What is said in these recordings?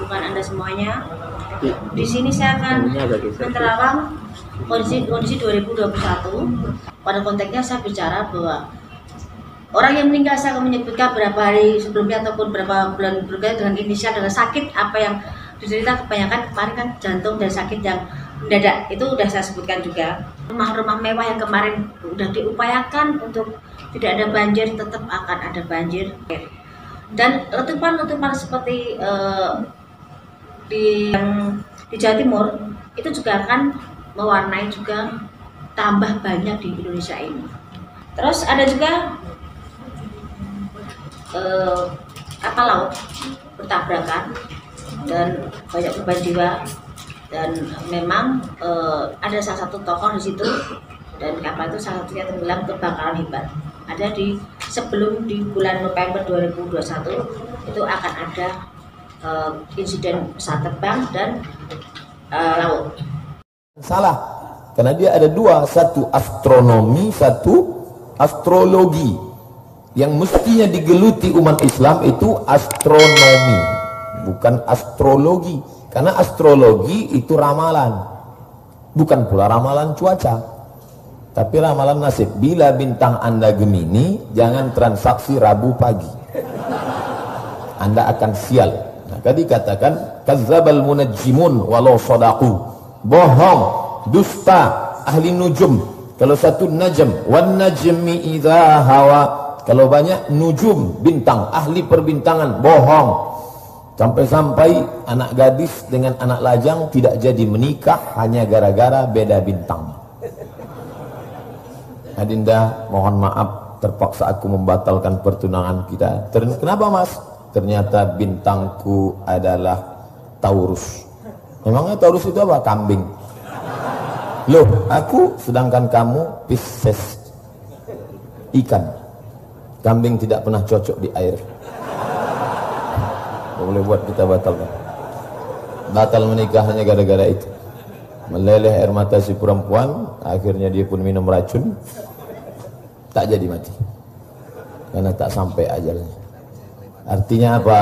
bukan Anda semuanya. Di sini saya akan menerawang kondisi 2021. Pada konteksnya saya bicara bahwa orang yang meninggal, saya akan menyebutkan berapa hari sebelumnya ataupun berapa bulan berikutnya dengan inisial dengan sakit apa yang diderita. Kebanyakan kemarin kan jantung dan sakit yang mendadak, itu udah saya sebutkan juga. Rumah-rumah mewah yang kemarin udah diupayakan untuk tidak ada banjir, tetap akan ada banjir. Dan letupan-letupan seperti di Jawa Timur itu juga akan mewarnai juga tambah banyak di Indonesia ini. Terus ada juga kapal laut bertabrakan dan banyak korban jiwa, dan memang ada salah satu tokoh di situ, dan kapal itu salah satunya tenggelam kebakaran hebat. Ada di sebelum di bulan November 2021 itu akan ada insiden pesawat terbang dan laut. Salah, karena dia ada dua, satu astronomi, satu astrologi. Yang mestinya digeluti umat Islam itu astronomi, bukan astrologi. Karena astrologi itu ramalan, bukan pula ramalan cuaca, tapi ramalan nasib. Bila bintang Anda Gemini, jangan transaksi Rabu pagi, Anda akan sial. Maka dikatakan kazzabal munajjimun walau sadaqu, bohong, dusta ahli nujum. Kalau satu najm, wan najmi idza hawa. Kalau banyak nujum, bintang, ahli perbintangan, bohong. Sampai-sampai anak gadis dengan anak lajang tidak jadi menikah hanya gara-gara beda bintang. Adinda, mohon maaf terpaksa aku membatalkan pertunangan kita. Kenapa mas? Ternyata bintangku adalah Taurus. Memangnya Taurus itu apa? Kambing. Loh, aku sedangkan kamu Pisces, ikan. Kambing tidak pernah cocok di air. Boleh buat kita batalkan. Batal menikah hanya gara-gara itu. Meleleh air mata si perempuan, akhirnya dia pun minum racun, tak jadi mati karena tak sampai ajalnya. Artinya apa?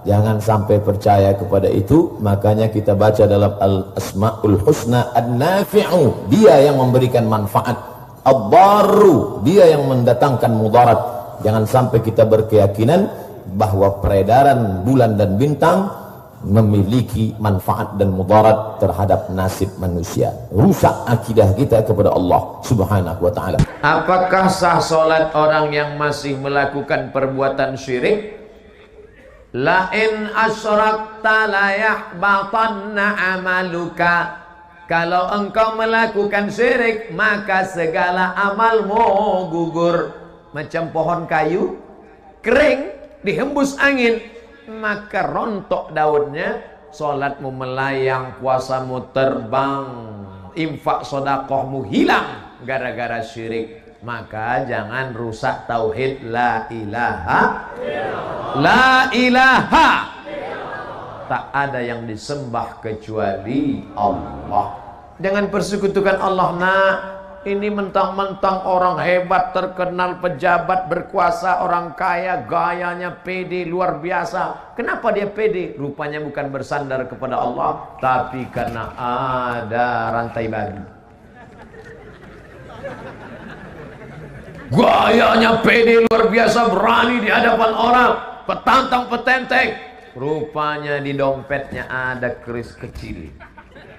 Jangan sampai percaya kepada itu. Makanya kita baca dalam Al-Asma'ul Husna, An-Nafi'u, dia yang memberikan manfaat, Ad-Darru, dia yang mendatangkan mudarat. Jangan sampai kita berkeyakinan bahwa peredaran bulan dan bintang memiliki manfaat dan mudarat terhadap nasib manusia. Rusak akidah kita kepada Allah Subhanahu wa ta'ala. Apakah sah solat orang yang masih melakukan perbuatan syirik? La in asyrakta la yahbatanna amaluka. Kalau engkau melakukan syirik, maka segala amalmu gugur. Macam pohon kayu kering, dihembus angin, maka rontok daunnya. Solatmu melayang, puasamu terbang, infak sodakohmu hilang gara-gara syirik. Maka jangan rusak tauhid la ilaha, la ilaha. Tak ada yang disembah kecuali Allah. Jangan persekutukan Allah, nak. Ini mentang-mentang orang hebat, terkenal, pejabat, berkuasa, orang kaya, gayanya pede luar biasa. Kenapa dia pede? Rupanya bukan bersandar kepada Allah, tapi karena ada rantai babi. Gayanya pede luar biasa, berani di hadapan orang, petantang petenteng. Rupanya di dompetnya ada keris kecil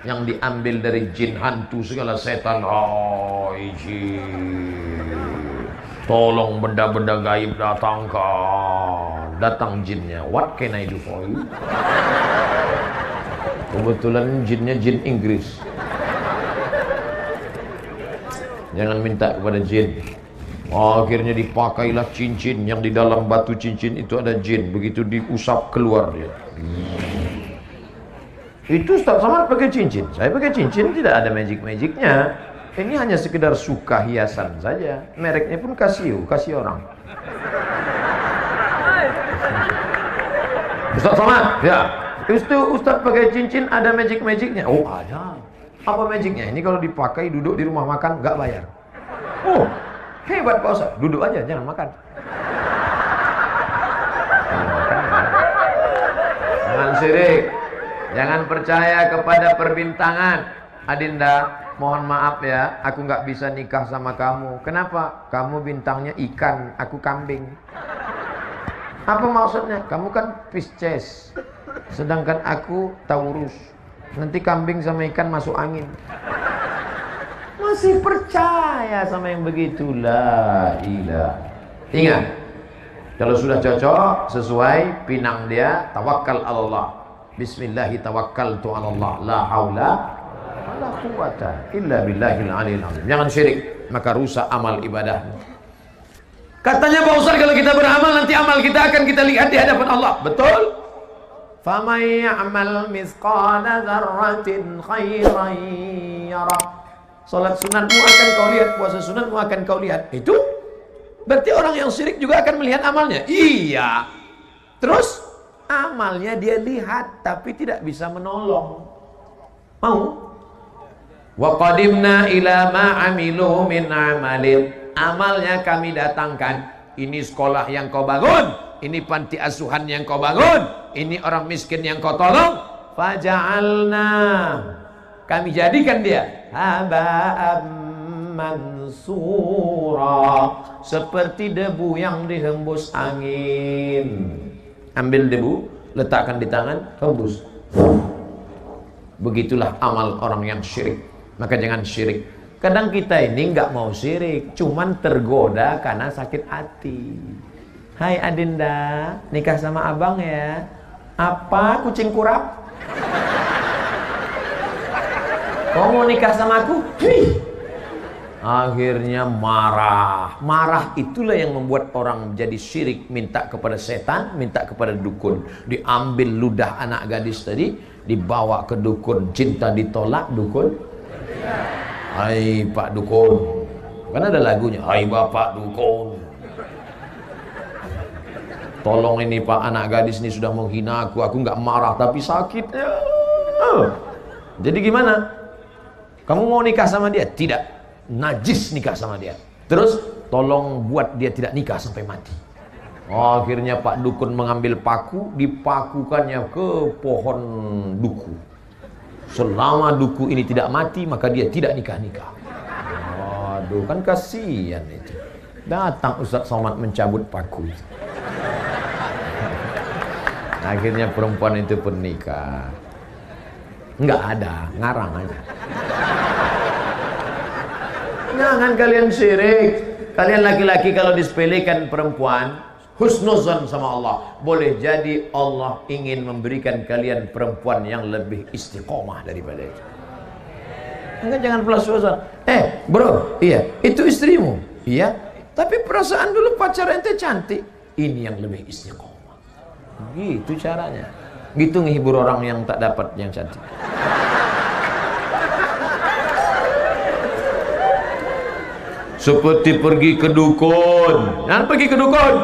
yang diambil dari jin, hantu, segala setan. Oh, jin, tolong benda-benda gaib datangkan. Datang jinnya. What can I do for you? Kebetulan jinnya jin Inggris. Jangan minta kepada jin. Akhirnya dipakailah cincin, yang di dalam batu cincin itu ada jin. Begitu diusap keluar dia. Itu Ustaz Somad pakai cincin, saya pakai cincin, tidak ada magic-magicnya. Ini hanya sekedar suka hiasan saja. Mereknya pun Casio, kasih orang. Ustaz Somad, ya. Itu Ustaz pakai cincin, ada magic-magicnya? Oh, ada. Apa magicnya? Ini kalau dipakai duduk di rumah makan nggak bayar. Oh, hebat Pak Ustaz. Duduk aja, jangan makan. Jangan syirik. Jangan percaya kepada perbintangan. Adinda, mohon maaf ya, aku nggak bisa nikah sama kamu. Kenapa? Kamu bintangnya ikan, aku kambing. Apa maksudnya? Kamu kan Pisces, sedangkan aku Taurus. Nanti kambing sama ikan masuk angin. Masih percaya sama yang begitulah. Ingat, kalau sudah cocok, sesuai pinang dia, tawakal Allah. Bismillahi tawakkaltu 'ala Allah, la haula wala quwata illa billahil aliyil azim. Jangan syirik, maka rusak amal ibadah. Katanya Pak Ustaz, kalau kita beramal nanti amal kita akan kita lihat di hadapan Allah. Betul? Faman ya'mal mithqala dzarratin khairan yarah. Salat sunatmu akan kau lihat, puasa sunatmu akan kau lihat. Itu berarti orang yang syirik juga akan melihat amalnya. Iya. Terus amalnya dia lihat tapi tidak bisa menolong. Mau? Wa qadimna ila ma amilu min amalin. Amalnya kami datangkan. Ini sekolah yang kau bangun, ini panti asuhan yang kau bangun, ini orang miskin yang kau tolong. Faja'alna, kami jadikan dia haba'am mansura, seperti debu yang dihembus angin. Ambil debu, letakkan di tangan, hembus. Begitulah amal orang yang syirik. Maka jangan syirik. Kadang kita ini nggak mau syirik, cuman tergoda karena sakit hati. Hai Adinda, nikah sama abang ya. Apa, kucing kurap? Kau mau nikah sama aku? Wih. Akhirnya marah. Marah itulah yang membuat orang menjadi syirik. Minta kepada setan, minta kepada dukun. Diambil ludah anak gadis tadi, dibawa ke dukun. Cinta ditolak, dukun. Hai Pak Dukun. Kan ada lagunya, hai Bapak Dukun, tolong ini Pak, anak gadis ini sudah menghina aku nggak marah tapi sakit. Jadi gimana? Kamu mau nikah sama dia? Tidak. Najis nikah sama dia. Terus tolong buat dia tidak nikah sampai mati. Akhirnya Pak Dukun mengambil paku, dipakukannya ke pohon duku. Selama duku ini tidak mati, maka dia tidak nikah-nikah. Waduh, kan kasihan itu. Datang Ustaz Somad mencabut paku. Akhirnya perempuan itu pun nikah. Enggak ada, ngarang aja. Jangan kalian syirik. Kalian laki-laki kalau disepelekan perempuan, husnuzan sama Allah. Boleh jadi Allah ingin memberikan kalian perempuan yang lebih istiqomah daripada itu. Enggak, jangan pelas-pelasan. Bro, iya, itu istrimu. Iya, tapi perasaan dulu pacar ente cantik. Ini yang lebih istiqomah. Gitu caranya. Gitu ngehibur orang yang tak dapat yang cantik. Seperti pergi ke dukun. Jangan pergi ke dukun.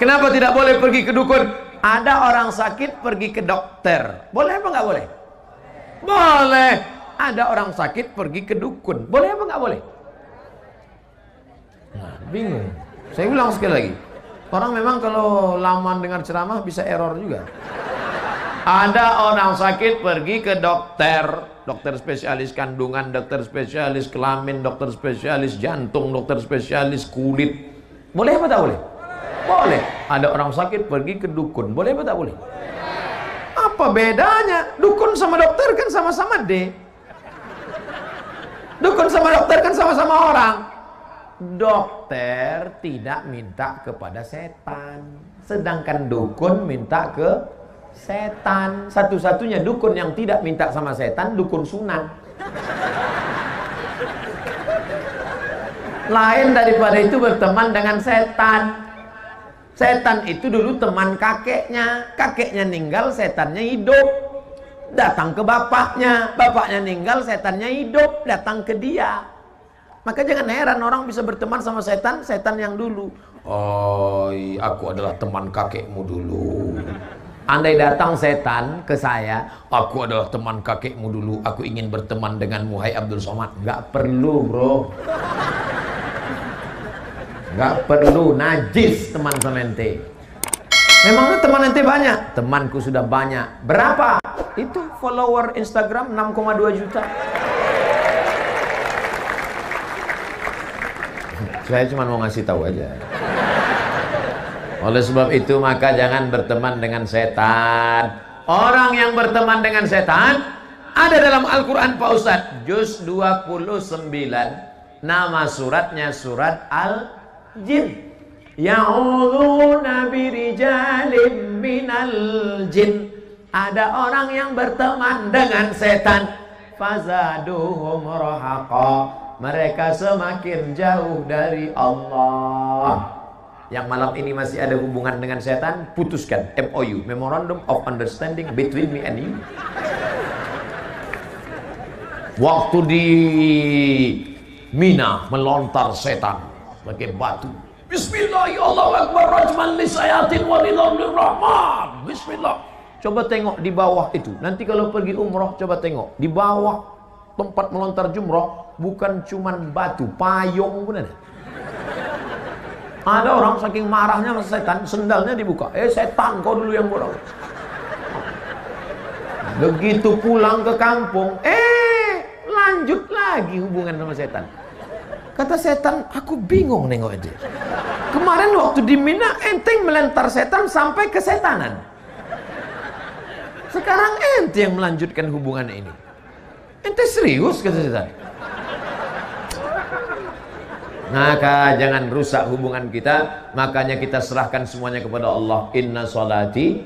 Kenapa tidak boleh pergi ke dukun? Ada orang sakit pergi ke dokter. Boleh apa nggak boleh? Boleh. Ada orang sakit pergi ke dukun. Boleh apa nggak boleh? Nah, bingung. Saya ulang sekali lagi. Orang memang kalau lama dengar ceramah bisa error juga. Ada orang sakit pergi ke dokter. Dokter spesialis kandungan, dokter spesialis kelamin, dokter spesialis jantung, dokter spesialis kulit. Boleh apa tak boleh? Boleh. Ada orang sakit pergi ke dukun. Boleh apa tak boleh? Apa bedanya? Dukun sama dokter kan sama-sama D. Dukun sama dokter kan sama-sama orang. Dokter tidak minta kepada setan, sedangkan dukun minta ke setan. Satu-satunya dukun yang tidak minta sama setan, dukun sunat. Lain daripada itu berteman dengan setan. Setan itu dulu teman kakeknya. Kakeknya ninggal, setannya hidup. Datang ke bapaknya. Bapaknya ninggal, setannya hidup. Datang ke dia. Maka jangan heran orang bisa berteman sama setan, setan yang dulu. Oh, aku adalah teman kakekmu dulu. Andai datang setan ke saya, aku adalah teman kakekmu dulu, aku ingin berteman denganmu, hai Abdul Somad. Nggak perlu, bro. Nggak perlu, najis teman sama ente. Memangnya teman ente banyak? Temanku sudah banyak. Berapa? Itu follower Instagram 6,2 juta. Saya cuma mau ngasih tahu aja. Oleh sebab itu maka jangan berteman dengan setan. Orang yang berteman dengan setan ada dalam Al-Quran Pak Ustadz, juz 29. Nama suratnya surat Al-Jin. Ya'udzuuna birijalim minal jin. Ada orang yang berteman dengan setan. Fazaduhum rahaqa. Mereka semakin jauh dari Allah. Yang malam ini masih ada hubungan dengan setan, putuskan MOU, Memorandum of Understanding between me and you. Waktu di Mina melontar setan pakai batu. Bismillahirrahmanirrahim. Bismillah. Coba tengok di bawah itu. Nanti kalau pergi umroh coba tengok di bawah tempat melontar jumroh, bukan cuman batu, payung pun ada. Ada orang saking marahnya sama setan, sendalnya dibuka. Setan, kau dulu yang bodoh. Begitu pulang ke kampung, lanjut lagi hubungan sama setan. Kata setan, aku bingung nengok aja. Kemarin waktu di Mina, enteng melentar setan sampai ke setanan. Sekarang ente yang melanjutkan hubungan ini. Ente serius, kata setan. Maka jangan rusak hubungan kita. Makanya kita serahkan semuanya kepada Allah. Inna salati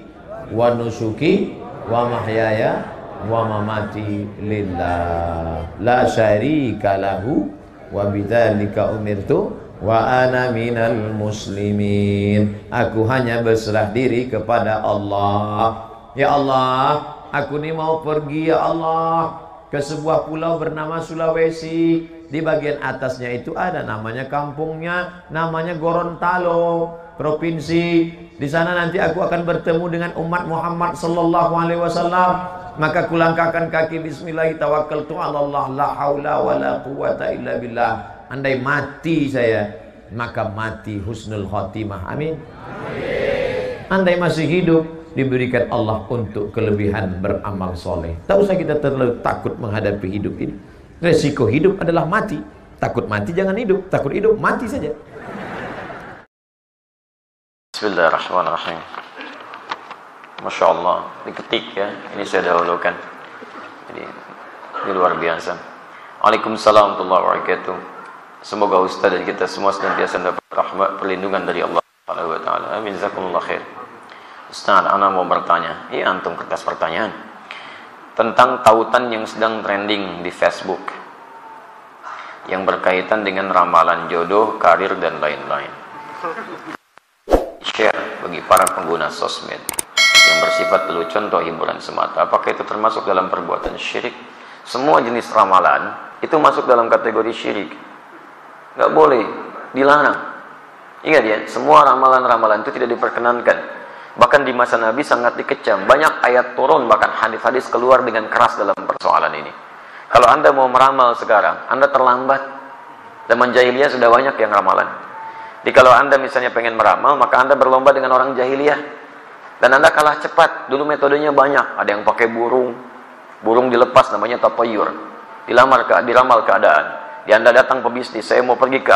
wa nusuki wa mahyaya wa mamati lillah la syarika lahu wa bidzalika umirtu wa ana minal muslimin. Aku hanya berserah diri kepada Allah. Ya Allah, aku ini mau pergi ya Allah ke sebuah pulau bernama Sulawesi. Di bagian atasnya itu ada namanya kampungnya, namanya Gorontalo, provinsi. Di sana nanti aku akan bertemu dengan umat Muhammad sallallahu alaihi wasallam. Maka kulangkahkan kaki bismillah, tawakkaltu 'ala Allah, la haula wala quwata illa billah. Andai mati saya, maka mati husnul khotimah. Amin. Andai masih hidup, diberikan Allah untuk kelebihan beramal soleh. Tak usah kita terlalu takut menghadapi hidup ini. Resiko hidup adalah mati. Takut mati jangan hidup, takut hidup mati saja. Bismillahirrahmanirrahim. Masya Allah, diketik ya. Ini saya dahulukan. Jadi ini luar biasa. Waalaikumsalam warahmatullahi wabarakatuh. Semoga Ustaz dan kita semua senantiasa dapat rahmat perlindungan dari Allah Subhanahu wa taala. Amin. Jazakumullah khair. Ustaz, ana mau bertanya. Ini antum kertas pertanyaan tentang tautan yang sedang trending di Facebook yang berkaitan dengan ramalan jodoh, karir dan lain-lain. Share bagi para pengguna sosmed yang bersifat lelucon atau hiburan semata. Apakah itu termasuk dalam perbuatan syirik? Semua jenis ramalan itu masuk dalam kategori syirik. Nggak boleh, dilarang. Ingat ya, semua ramalan-ramalan itu tidak diperkenankan. Bahkan di masa Nabi sangat dikecam. Banyak ayat turun, bahkan hadis-hadis keluar dengan keras dalam persoalan ini. Kalau Anda mau meramal sekarang, Anda terlambat. Zaman jahiliyah sudah banyak yang ramalan. Jadi kalau Anda misalnya pengen meramal, maka Anda berlomba dengan orang jahiliyah. Dan Anda kalah cepat. Dulu metodenya banyak. Ada yang pakai burung. Burung dilepas, namanya tatayur. Diramal keadaan. Di Anda datang pebisnis, saya mau pergi ke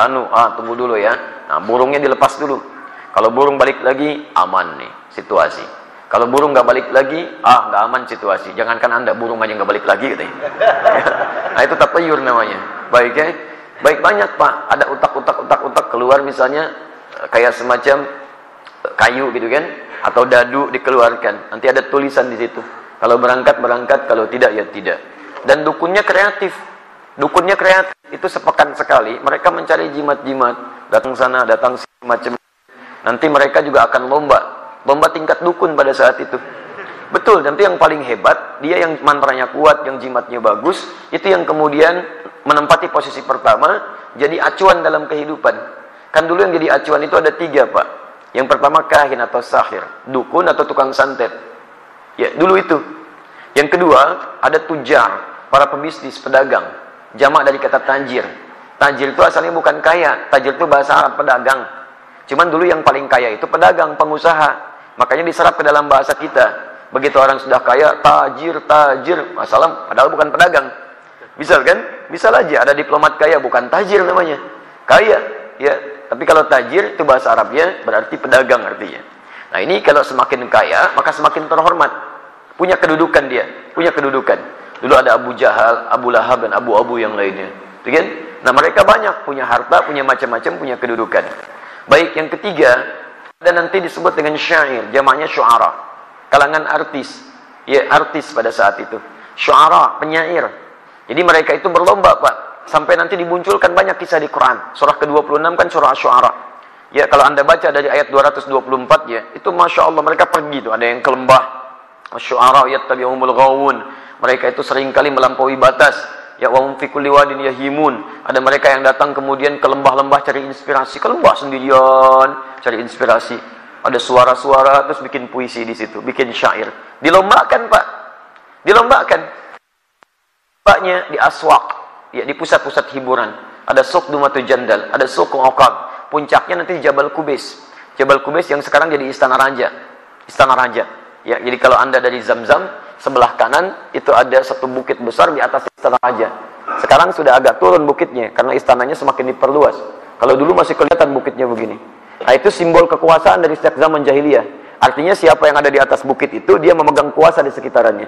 tunggu dulu ya. Nah, burungnya dilepas dulu. Kalau burung balik lagi, aman nih situasi. Kalau burung nggak balik lagi, nggak aman situasi. Jangankan Anda, burung aja nggak balik lagi katanya. Nah, itu tatayur namanya. Baik ya? Baik, banyak Pak. Ada utak keluar misalnya kayak semacam kayu gitu kan, atau dadu dikeluarkan. Nanti ada tulisan di situ. Kalau berangkat, kalau tidak ya tidak. Dan dukunnya kreatif. Dukunnya kreatif. Itu sepekan sekali mereka mencari jimat-jimat, datang sana, datang macam. Nanti mereka juga akan lomba tingkat dukun pada saat itu. Betul, nanti yang paling hebat, dia yang mantranya kuat, yang jimatnya bagus, itu yang kemudian menempati posisi pertama, jadi acuan dalam kehidupan. Kan dulu yang jadi acuan itu ada 3 Pak. Yang pertama kahin atau sahir, dukun atau tukang santet. Ya, dulu itu. Yang kedua, ada tujar, para pebisnis, pedagang. Jamak dari kata tajir. Tajir itu asalnya bukan kaya, tajir itu bahasa Arab pedagang. Cuman dulu yang paling kaya itu pedagang, pengusaha. Makanya diserap ke dalam bahasa kita. Begitu orang sudah kaya, tajir, masalah padahal bukan pedagang. Bisa kan? Bisa aja ada diplomat kaya, bukan tajir namanya. Kaya, ya. Tapi kalau tajir itu bahasa Arabnya berarti pedagang artinya. Nah, ini kalau semakin kaya, maka semakin terhormat. Punya kedudukan dia, punya kedudukan. Dulu ada Abu Jahal, Abu Lahab dan Abu yang lainnya. Itu kan? Nah, mereka banyak punya harta, punya macam-macam, punya kedudukan. Baik, yang ketiga, dan nanti disebut dengan syair, jamaknya syu'ara. Kalangan artis, ya artis pada saat itu. Syu'ara, penyair. Jadi mereka itu berlomba, Pak. Sampai nanti dimunculkan banyak kisah di Quran. Surah ke-26 kan surah Asy-Syu'ara. Ya, kalau Anda baca dari ayat 224 ya, itu Masya Allah mereka pergi tuh. Ada yang ke lembah. Asy-Syu'ara yattabi'uhumul ghawun. Mereka itu seringkali melampaui batas. Ya, wa hum fi kulli wadin yahimun. Ada mereka yang datang kemudian ke lembah-lembah cari inspirasi. Ke lembah sendirian cari inspirasi. Ada suara-suara terus bikin puisi di situ, bikin syair. Dilombakan, Pak. Dilombakan. Paknya di aswaq, ya di pusat-pusat hiburan. Ada Suq Dumatul Jandal, ada Suq Uqab. Puncaknya nanti di Jabal Kubais. Jabal Kubais yang sekarang jadi Istana Raja. Istana Raja. Ya, jadi kalau Anda dari Zamzam, sebelah kanan itu ada satu bukit besar di atas Istana Raja. Sekarang sudah agak turun bukitnya karena istananya semakin diperluas. Kalau dulu masih kelihatan bukitnya begini. Nah, itu simbol kekuasaan dari sejak zaman jahiliyah. Artinya siapa yang ada di atas bukit itu dia memegang kuasa di sekitarannya.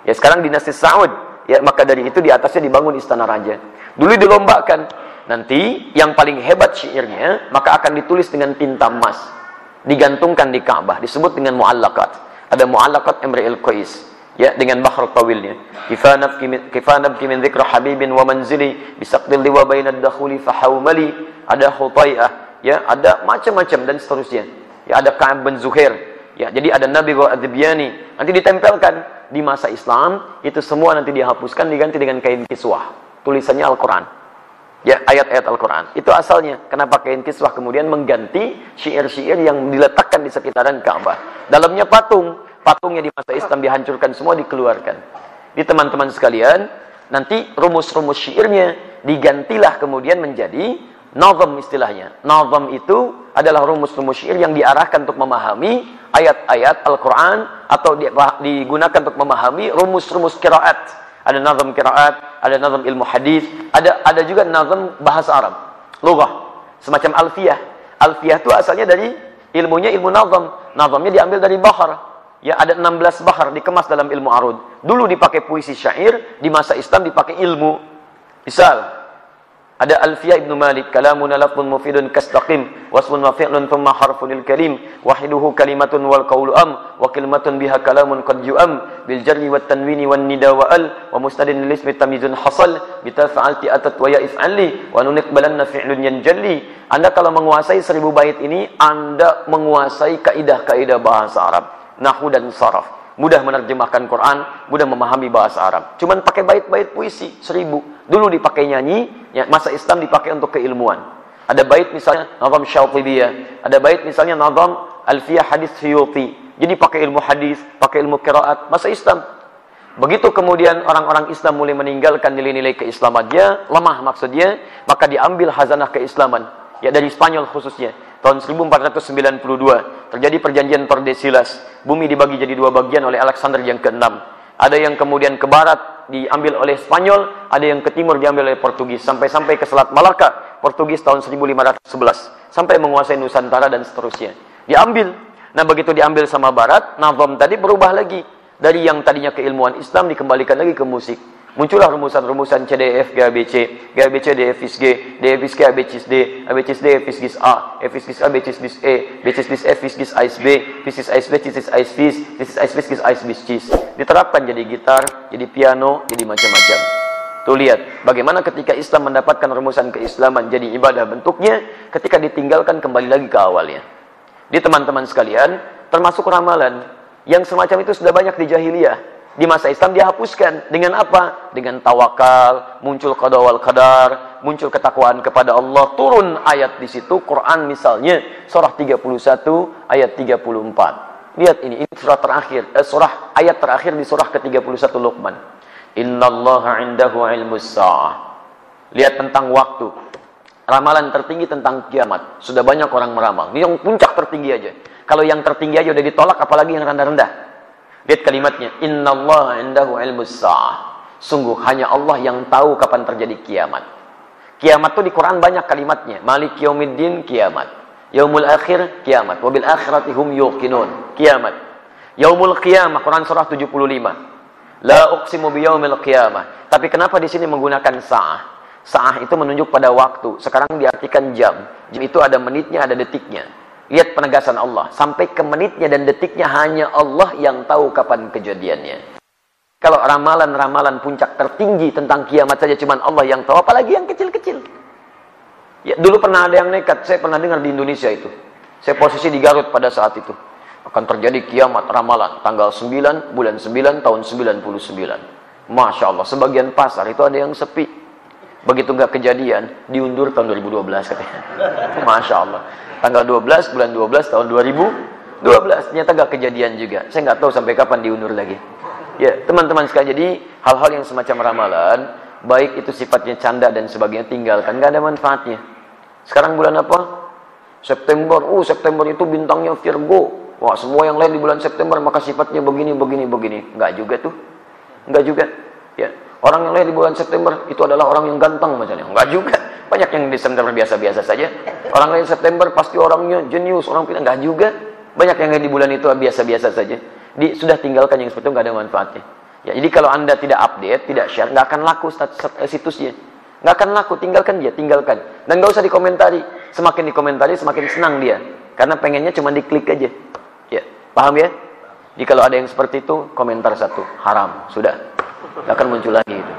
Ya, sekarang dinasti Saud, ya maka dari itu di atasnya dibangun Istana Raja. Dulu dilombakan. Nanti yang paling hebat syairnya maka akan ditulis dengan tinta emas, digantungkan di Ka'bah, disebut dengan mu'allaqat. Ada mu'allaqat Imri'il Qais, ya dengan bahr tawilnya. Kifanabki min dzikra habibin wa manzili bisaqdil liwa bainad dakhuli fahawmali. Ada Hutai'ah, ya ada macam-macam dan seterusnya. Ya ada Ka'ab bin Zuhair. Ya, jadi ada Nabi wa Adbiyani. Nanti ditempelkan di masa Islam, itu semua nanti dihapuskan diganti dengan kain kiswah. Tulisannya Al-Qur'an. Ya, ayat-ayat Al-Quran. Itu asalnya. Kenapa kain kiswah kemudian mengganti syair-syair yang diletakkan di sekitaran Ka'bah. Dalamnya patung. Patungnya di masa Islam dihancurkan semua, dikeluarkan. Di teman-teman sekalian, nanti rumus-rumus syairnya digantilah kemudian menjadi nazam istilahnya. Nazam itu adalah rumus-rumus syair yang diarahkan untuk memahami ayat-ayat Al-Quran atau digunakan untuk memahami rumus-rumus qiraat. Ada nazam qiraat, ada nazam ilmu hadis, ada juga nazam bahasa Arab, lughah, semacam alfiyah. Alfiyah itu asalnya dari ilmunya ilmu nazam. Nazamnya diambil dari bahar. Ya, ada 16 bahar dikemas dalam ilmu arud. Dulu dipakai puisi syair, di masa Islam dipakai ilmu. Misal ada Alfiyah Ibnu Malik, kalamuna lafzun mufidun kastaqim, wasmun wa fi'lun thumma harfunil kalim, wahiduhu kalimatun wal qawlu am, wa kalimatun biha kalamun qad yu'am, bil jarri wat tanwini wan nida wa al, wa mustadin lil ismi tamyizun hasal, bita fa'alti atat wa ya if'ali, wa nuniqbalanna fi'lun yanjalli. Anda kalau menguasai 1000 bait ini, Anda menguasai kaidah-kaidah bahasa Arab, nahwu dan saraf. Mudah menerjemahkan Quran, mudah memahami bahasa Arab. Cuman pakai bait-bait puisi 1000. Dulu dipakai nyanyi, ya, masa Islam dipakai untuk keilmuan. Ada bait misalnya nazam Syatibiyah, ada bait misalnya nazam Alfiyah Hadis Suyuti. Jadi pakai ilmu hadis, pakai ilmu qiraat masa Islam. Begitu kemudian orang-orang Islam mulai meninggalkan nilai-nilai keislamannya, lemah maksudnya, maka diambil hazanah keislaman, ya dari Spanyol khususnya. Tahun 1492 terjadi perjanjian Tordesillas. Bumi dibagi jadi 2 bagian oleh Alexander yang ke-6. Ada yang kemudian ke barat diambil oleh Spanyol, ada yang ke timur diambil oleh Portugis, sampai ke Selat Malaka. Portugis tahun 1511 sampai menguasai Nusantara dan seterusnya. Diambil. Nah, begitu diambil sama barat, nazam tadi berubah lagi. Dari yang tadinya keilmuan Islam dikembalikan lagi ke musik. Muncullah rumusan-rumusan CDF GABC, GABC DFIS G, DFIS G ABCIS D, ABCIS D FIS A, FIS A BCIS E, BCIS F FIS AIS B, FIS AIS B CIS AIS FIS, CIS AIS FIS AIS BCIS. Diterapkan jadi gitar, jadi piano, jadi macam-macam. Tuh lihat, bagaimana ketika Islam mendapatkan rumusan keislaman jadi ibadah bentuknya, ketika ditinggalkan kembali lagi ke awalnya. Di teman-teman sekalian, termasuk ramalan yang semacam itu sudah banyak di jahiliyah. Di masa Islam dihapuskan. Dengan apa? Dengan tawakal, muncul qada wal qadar, muncul ketakwaan kepada Allah, turun ayat di situ, Quran misalnya, surah 31 ayat 34. Lihat ini surah terakhir, surah ayat terakhir di surah ke-31 Luqman. Innallaha 'indahu 'ilmus sa'ah. Lihat tentang waktu. Ramalan tertinggi tentang kiamat. Sudah banyak orang meramal. Ini yang puncak tertinggi aja. Kalau yang tertinggi aja udah ditolak, apalagi yang rendah-rendah. Lihat kalimatnya, innallaha indahu ilmus sa'ah. Sungguh hanya Allah yang tahu kapan terjadi kiamat. Kiamat tuh di Quran banyak kalimatnya. Malik yaumiddin, kiamat. Yaumul akhir, kiamat. Wabil akhirati hum yuqinun, kiamat. Yaumul qiyamah, Quran surah 75. La uqsimu biyaumil qiyamah. Tapi kenapa di sini menggunakan sa'ah? Sa'ah itu menunjuk pada waktu. Sekarang diartikan jam. Jam itu ada menitnya, ada detiknya. Lihat penegasan Allah. Sampai ke menitnya dan detiknya hanya Allah yang tahu kapan kejadiannya. Kalau ramalan-ramalan puncak tertinggi tentang kiamat saja cuman Allah yang tahu, apalagi yang kecil-kecil. Ya, dulu pernah ada yang nekat, saya pernah dengar di Indonesia itu. Saya posisi di Garut pada saat itu. Akan terjadi kiamat ramalan tanggal 9 bulan 9 tahun 99. Masya Allah, sebagian pasar itu ada yang sepi. Begitu nggak kejadian, diundur tahun 2012 katanya. Masya Allah. Tanggal 12 bulan 12 tahun 2012. Ternyata nggak kejadian juga. Saya nggak tahu sampai kapan diundur lagi. Ya, teman-teman sekalian, jadi hal-hal yang semacam ramalan, baik itu sifatnya canda dan sebagainya, tinggalkan, nggak ada manfaatnya. Sekarang bulan apa? September. September itu bintangnya Virgo. Wah, semua yang lain di bulan September maka sifatnya begini. Nggak juga tuh. Nggak juga. Ya. Orang yang lahir di bulan September itu adalah orang yang ganteng misalnya. Nggak juga. Banyak yang di September biasa-biasa saja. Orang lahir September pasti orangnya jenius, orang pintar. Nggak juga. Banyak yang lahir di bulan itu biasa-biasa saja. Sudah tinggalkan yang seperti itu, nggak ada manfaatnya. Ya, jadi kalau Anda tidak update, tidak share, nggak akan laku situsnya. Nggak akan laku, tinggalkan dia, tinggalkan. Dan nggak usah dikomentari. Semakin dikomentari, semakin senang dia. Karena pengennya cuma diklik aja. Ya, paham ya? Jadi kalau ada yang seperti itu, komentar satu, haram, sudah. Nggak akan muncul lagi itu.